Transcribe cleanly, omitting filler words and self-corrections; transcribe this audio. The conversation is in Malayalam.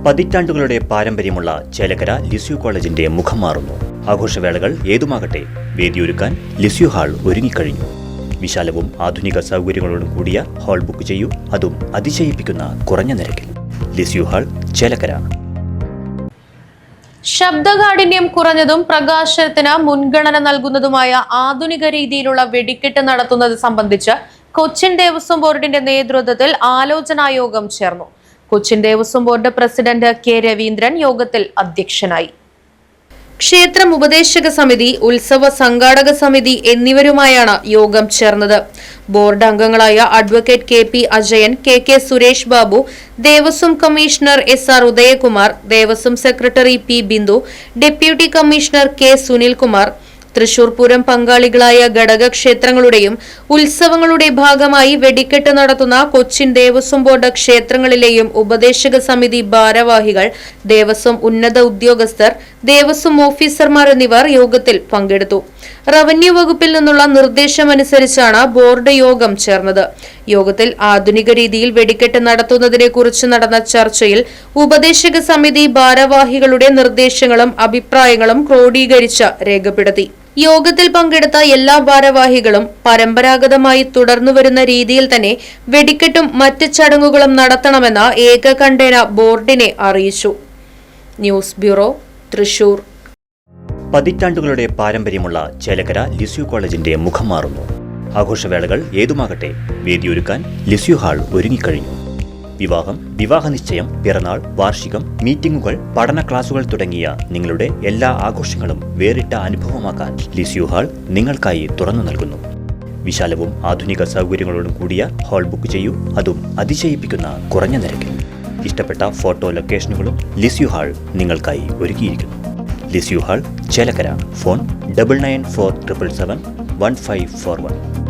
പതിറ്റാണ്ടുകളുടെ പാരമ്പര്യമുള്ള ചേലക്കര ലിസ്യു കോളേജിന്റെ മുഖം മാറുന്നു. ആഘോഷവേളകൾ ഏതുമാകട്ടെ, വേദിയൊരുക്കാൻ ലിസ്യു ഹാൾ ഒരുങ്ങിക്കഴിഞ്ഞു. വിശാലവും ആധുനിക സൗകര്യങ്ങളോടും കൂടിയ ഹാൾ ബുക്ക് ചെയ്യൂ, അതും അതിശയിപ്പിക്കുന്ന കുറഞ്ഞ നിരക്കിൽ. Lisieux hall, Chelakkara. ശബ്ദകാഠിന്യം കുറഞ്ഞതും പ്രകാശനത്തിന് മുൻഗണന നൽകുന്നതുമായ ആധുനിക രീതിയിലുള്ള വെടിക്കെട്ട് നടത്തുന്നത് സംബന്ധിച്ച് കൊച്ചിൻ ദേവസ്വം ബോർഡിന്റെ നേതൃത്വത്തിൽ ആലോചനായോഗം ചേർന്നു. Cochin Devaswom board president K Raveendran യോഗത്തിൽ അധ്യക്ഷനായി. ക്ഷേത്രം ഉപദേശക സമിതി, ഉത്സവ സംഘാടക സമിതി എന്നിവരുമായാണ് യോഗം ചേർന്നത്. ബോർഡ് അംഗങ്ങളായ advocate K P Ajayan, K K Suresh Babu, Devaswom commissioner SR Udayakumar, Devaswom secretary P Bindu, deputy commissioner K Sunilkumar, Thrissur Pooram പങ്കാളികളായ ഘടകക്ഷേത്രങ്ങളുടെയും ഉത്സവങ്ങളുടെ ഭാഗമായി വെടിക്കെട്ട് നടത്തുന്ന കൊച്ചിൻ ദേവസ്വം ബോർഡ് ക്ഷേത്രങ്ങളിലെയും ഉപദേശക സമിതി ഭാരവാഹികൾ, ദേവസ്വം ഉന്നത ഉദ്യോഗസ്ഥർ, ദേവസ്വം ഓഫീസർമാർ എന്നിവർ യോഗത്തിൽ പങ്കെടുത്തു. റവന്യൂ വകുപ്പിൽ നിന്നുള്ള നിർദ്ദേശമനുസരിച്ചാണ് ബോർഡ് യോഗം ചേർന്നത്. യോഗത്തിൽ ആധുനിക രീതിയിൽ വെടിക്കെട്ട് നടത്തുന്നതിനെ കുറിച്ച് നടന്ന ചർച്ചയിൽ ഉപദേശക സമിതി ഭാരവാഹികളുടെ നിർദ്ദേശങ്ങളും അഭിപ്രായങ്ങളും ക്രോഡീകരിച്ച് രേഖപ്പെടുത്തി. യോഗത്തിൽ പങ്കെടുത്ത എല്ലാ ഭാരവാഹികളും പരമ്പരാഗതമായി തുടർന്നുവരുന്ന രീതിയിൽ തന്നെ വെടിക്കെട്ടും മറ്റ് ചടങ്ങുകളും നടത്തണമെന്ന് ഏകകണ്ഠേന ബോർഡിനെ അറിയിച്ചു. News bureau, Thrissur. പതിറ്റാണ്ടുകളുടെ പാരമ്പര്യമുള്ള ചേലക്കര ലിസ്യു കോളേജിന്റെ മുഖം മാറുന്നു. ആഘോഷവേളകൾ ഏതുമാകട്ടെ, വേദിയൊരുക്കാൻ ലിസ്യു ഹാൾ ഒരുങ്ങിക്കഴിഞ്ഞു. വിവാഹം, വിവാഹനിശ്ചയം, പിറന്നാൾ, വാർഷികം, മീറ്റിംഗുകൾ, പഠന ക്ലാസുകൾ തുടങ്ങിയ നിങ്ങളുടെ എല്ലാ ആഘോഷങ്ങളും വേറിട്ട അനുഭവമാക്കാൻ ലിസ്യു ഹാൾ നിങ്ങൾക്കായി തുറന്നു നൽകുന്നു. വിശാലവും ആധുനിക സൗകര്യങ്ങളോടും കൂടിയ ഹാൾ ബുക്ക് ചെയ്യൂ, അതും അതിശയിപ്പിക്കുന്ന കുറഞ്ഞ നിരക്കിൽ. ഇഷ്ടപ്പെട്ട ഫോട്ടോ ലൊക്കേഷനുകളും ലിസ്യു ഹാൾ നിങ്ങൾക്കായി ഒരുക്കിയിരിക്കുന്നു. Lisieux hall, Chelakkara. ഫോൺ 9947771541.